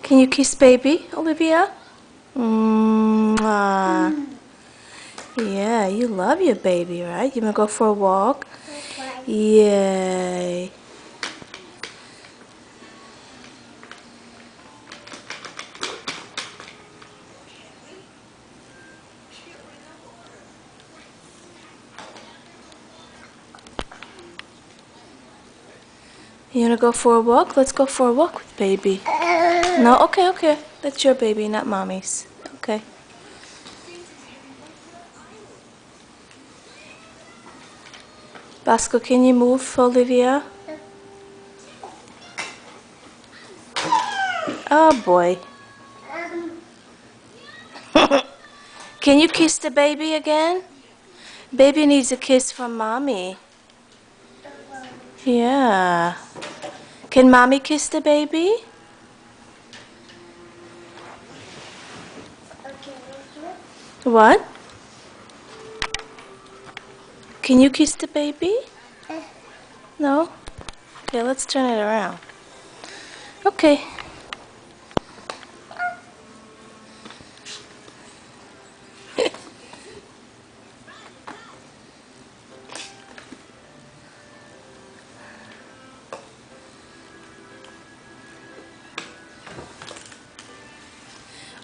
Can you kiss baby, Olivia? Mwah. Yeah, you love your baby, right? You wanna go for a walk? Yay. You wanna go for a walk? Let's go for a walk with baby. No? Okay, okay. That's your baby, not mommy's. Okay. Bosco, can you move, Olivia? Oh boy. Can you kiss the baby again? Baby needs a kiss from mommy. Yeah. Can mommy kiss the baby? What? Can you kiss the baby? No? Okay, let's turn it around. Okay.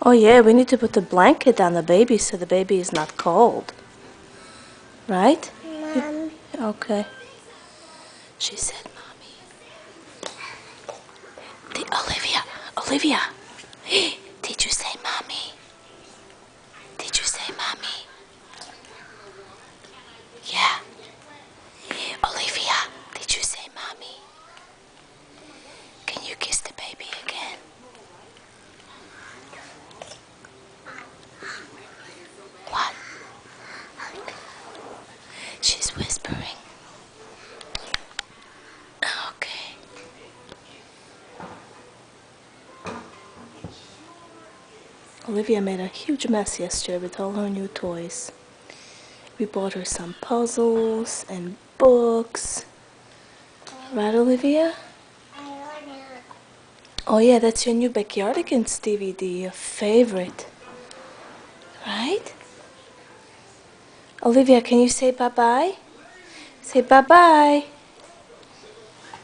Oh yeah, we need to put the blanket on the baby so the baby is not cold. Right? Mom. Okay. She said, Mommy. Olivia. Did you say Mommy? Did you say Mommy? Yeah. Olivia, did you say Mommy? Can you kiss the baby again? What? She's whispering. Okay. Olivia made a huge mess yesterday with all her new toys. We bought her some puzzles and books. Right, Olivia? Oh yeah, that's your new Backyardigans DVD, your favorite. Right? Olivia, can you say bye-bye? Say bye-bye.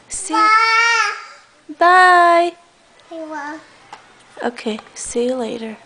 See? Bye. Bye. Okay, see you later.